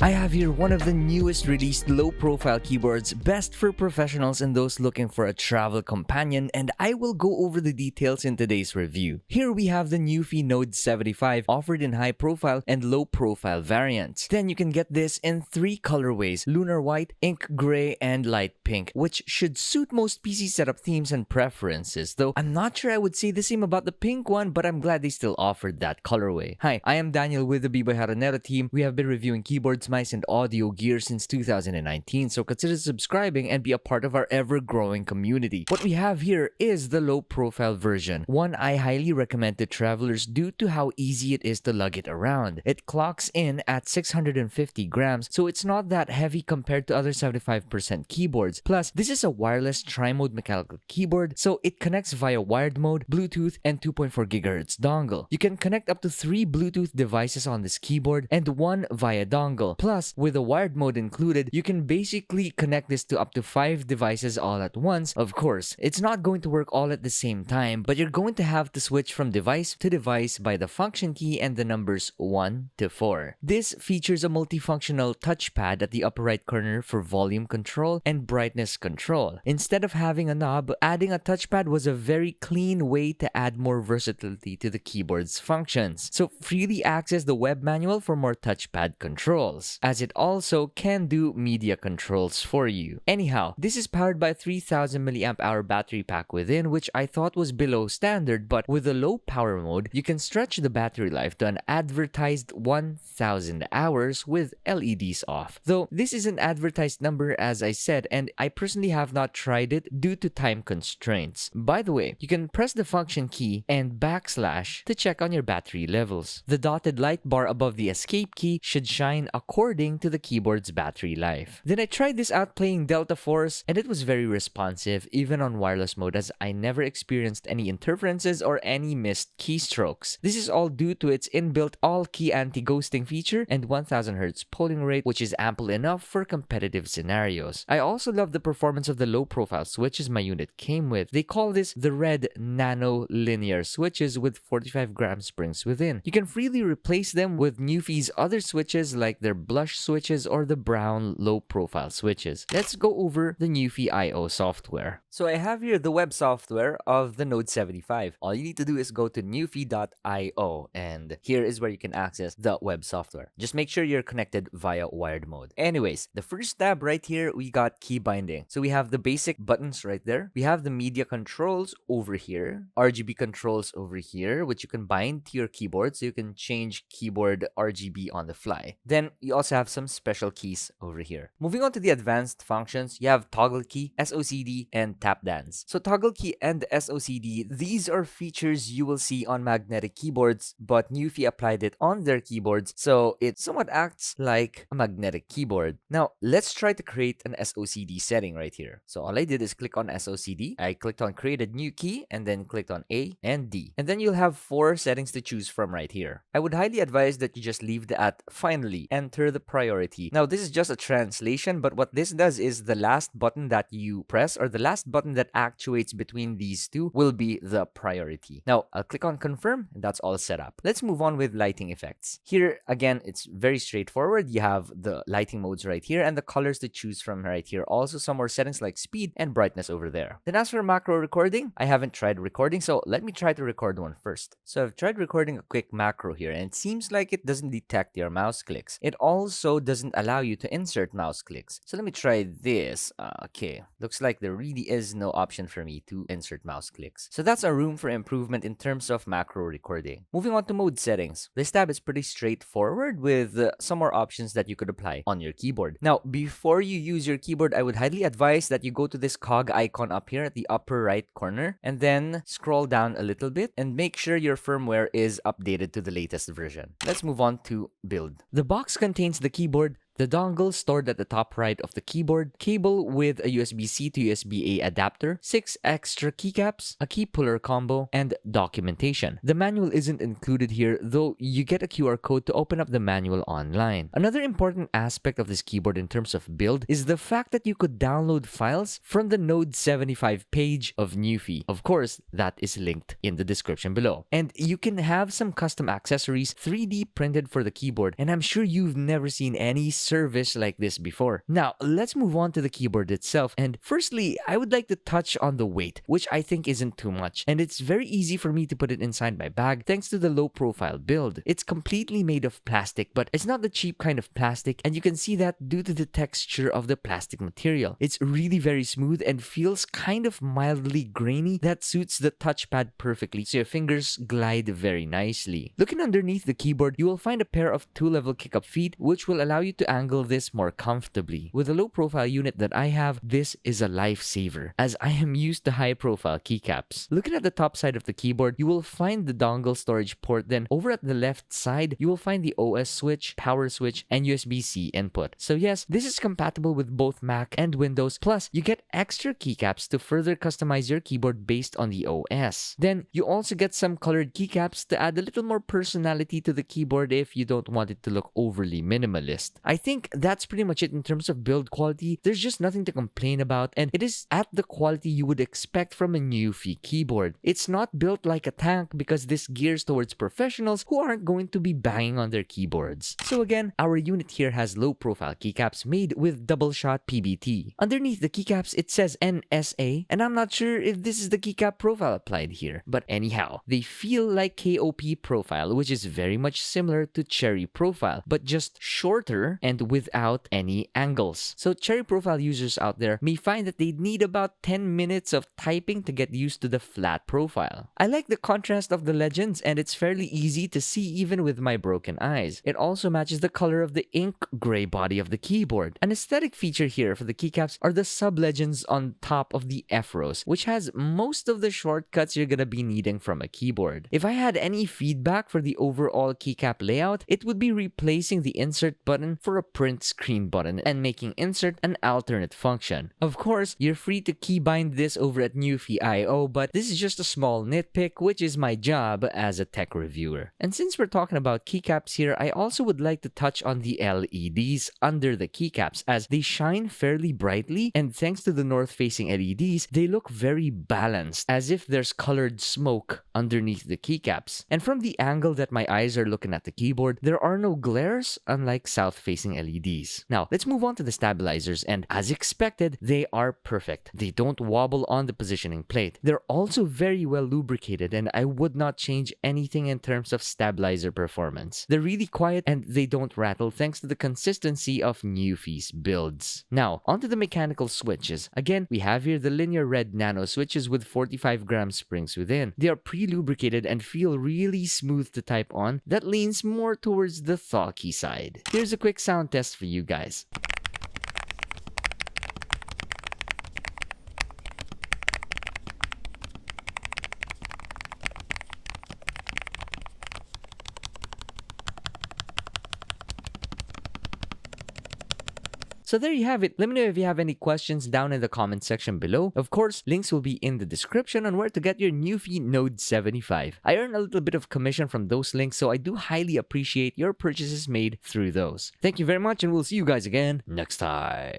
I have here one of the newest released low-profile keyboards, best for professionals and those looking for a travel companion, and I will go over the details in today's review. Here we have the Nuphy Node75 offered in high-profile and low-profile variants. Then you can get this in 3 colorways: lunar white, ink gray, and light pink, which should suit most PC setup themes and preferences, though I'm not sure I would say the same about the pink one, but I'm glad they still offered that colorway. Hi, I am Daniel with the Biboyharanero team. We have been reviewing keyboards, mice, and audio gear since 2019, so consider subscribing and be a part of our ever-growing community. What we have here is the low-profile version, one I highly recommend to travelers due to how easy it is to lug it around. It clocks in at 650 grams, so it's not that heavy compared to other 75% keyboards. Plus, this is a wireless tri-mode mechanical keyboard, so it connects via wired mode, Bluetooth, and 2.4 GHz dongle. You can connect up to 3 Bluetooth devices on this keyboard and 1 via dongle. Plus, with the wired mode included, you can basically connect this to up to 5 devices all at once. Of course, it's not going to work all at the same time, but you're going to have to switch from device to device by the function key and the numbers 1 to 4. This features a multifunctional touchpad at the upper right corner for volume control and brightness control. Instead of having a knob, adding a touchpad was a very clean way to add more versatility to the keyboard's functions. So freely access the web manual for more touchpad controls, as it also can do media controls for you. Anyhow, this is powered by a 3000 mAh battery pack within, which I thought was below standard, but with the low power mode, you can stretch the battery life to an advertised 1000 hours with LEDs off. Though this is an advertised number, as I said, and I personally have not tried it due to time constraints. By the way, you can press the function key and backslash to check on your battery levels. The dotted light bar above the escape key should shine according to the keyboard's battery life. Then I tried this out playing Delta Force, and it was very responsive even on wireless mode, as I never experienced any interferences or any missed keystrokes. This is all due to its inbuilt all-key anti-ghosting feature and 1000 Hz polling rate, which is ample enough for competitive scenarios. I also love the performance of the low-profile switches my unit came with. They call this the red nano linear switches with 45 gram springs within. You can freely replace them with Nuphy's other switches like their blush switches or the brown low-profile switches. Let's go over the Nuphy IO software. So I have here the web software of the Node75. All you need to do is go to nuphy.io, and here is where you can access the web software. Just make sure you're connected via wired mode. Anyways, the first tab right here, we got key binding. So we have the basic buttons right there. We have the media controls over here, RGB controls over here, which you can bind to your keyboard, so you can change keyboard RGB on the fly. Then you also have some special keys over here. Moving on to the advanced functions, you have toggle key, SOCD, and tap dance. So toggle key and SOCD, these are features you will see on magnetic keyboards, but Nuphy applied it on their keyboards, so it somewhat acts like a magnetic keyboard. Now, let's try to create an SOCD setting right here. So all I did is click on SOCD, I clicked on create a new key, and then clicked on A and D. And then you'll have 4 settings to choose from right here. I would highly advise that you just leave the at finally, enter the priority. Now, this is just a translation, but what this does is the last button that you press, or the last button that actuates between these two, will be the priority. Now, I'll click on confirm, and that's all set up. Let's move on with lighting effects. Here, again, it's very straightforward. You have the lighting modes right here and the colors to choose from right here. Also, some more settings like speed and brightness over there. Then as for macro recording, I haven't tried recording, so let me try to record one first. So I've tried recording a quick macro here, and it seems like it doesn't detect your mouse clicks. It also doesn't allow you to insert mouse clicks. So let me try this. Okay, looks like there really is no option for me to insert mouse clicks. So that's a room for improvement in terms of macro recording. Moving on to mode settings. This tab is pretty straightforward with some more options that you could apply on your keyboard. Now, before you use your keyboard, I would highly advise that you go to this cog icon up here at the upper right corner, and then scroll down a little bit and make sure your firmware is updated to the latest version. Let's move on to build. The box contains the keyboard, the dongle stored at the top right of the keyboard, cable with a USB-C to USB-A adapter, 6 extra keycaps, a key puller combo, and documentation. The manual isn't included here, though you get a QR code to open up the manual online. Another important aspect of this keyboard in terms of build is the fact that you could download files from the Node75 page of Nuphy. Of course, that is linked in the description below. And you can have some custom accessories 3D printed for the keyboard, and I'm sure you've never seen any service like this before. Now, let's move on to the keyboard itself. And firstly, I would like to touch on the weight, which I think isn't too much. And it's very easy for me to put it inside my bag thanks to the low profile build. It's completely made of plastic, but it's not the cheap kind of plastic, and you can see that due to the texture of the plastic material. It's really very smooth and feels kind of mildly grainy that suits the touchpad perfectly, so your fingers glide very nicely. Looking underneath the keyboard, you will find a pair of 2-level kick-up feet, which will allow you to angle this more comfortably. With the low profile unit that I have, this is a lifesaver, as I am used to high profile keycaps. Looking at the top side of the keyboard, you will find the dongle storage port. Then over at the left side, you will find the OS switch, power switch, and USB-C input. So yes, this is compatible with both Mac and Windows, plus you get extra keycaps to further customize your keyboard based on the OS. Then you also get some colored keycaps to add a little more personality to the keyboard if you don't want it to look overly minimalist. I think that's pretty much it in terms of build quality. There's just nothing to complain about, and it is at the quality you would expect from a Nuphy keyboard. It's not built like a tank because this gears towards professionals who aren't going to be banging on their keyboards. So again, our unit here has low profile keycaps made with double shot PBT. Underneath the keycaps, it says NSA, and I'm not sure if this is the keycap profile applied here. But anyhow, they feel like KOP profile, which is very much similar to Cherry profile, but just shorter and without any angles. So Cherry profile users out there may find that they'd need about 10 minutes of typing to get used to the flat profile. I like the contrast of the legends, and it's fairly easy to see even with my broken eyes. It also matches the color of the ink gray body of the keyboard. An aesthetic feature here for the keycaps are the sub-legends on top of the F rows, which has most of the shortcuts you're gonna be needing from a keyboard. If I had any feedback for the overall keycap layout, it would be replacing the insert button for a print screen button and making insert an alternate function. Of course, you're free to keybind this over at Nuphy IO, but this is just a small nitpick, which is my job as a tech reviewer. And since we're talking about keycaps here, I also would like to touch on the LEDs under the keycaps, as they shine fairly brightly, and thanks to the north-facing LEDs, they look very balanced, as if there's colored smoke underneath the keycaps. And from the angle that my eyes are looking at the keyboard, there are no glares, unlike south-facing LEDs. Now, let's move on to the stabilizers, and as expected, they are perfect. They don't wobble on the positioning plate. They're also very well lubricated, and I would not change anything in terms of stabilizer performance. They're really quiet and they don't rattle thanks to the consistency of Nuphy's builds. Now, onto the mechanical switches. Again, we have here the linear red nano switches with 45-gram springs within. They are pre-lubricated and feel really smooth to type on. That leans more towards the thocky side. Here's a quick sound test for you guys. So there you have it. Let me know if you have any questions down in the comment section below. Of course, links will be in the description on where to get your Nuphy Node75. I earn a little bit of commission from those links, so I do highly appreciate your purchases made through those. Thank you very much, and we'll see you guys again next time.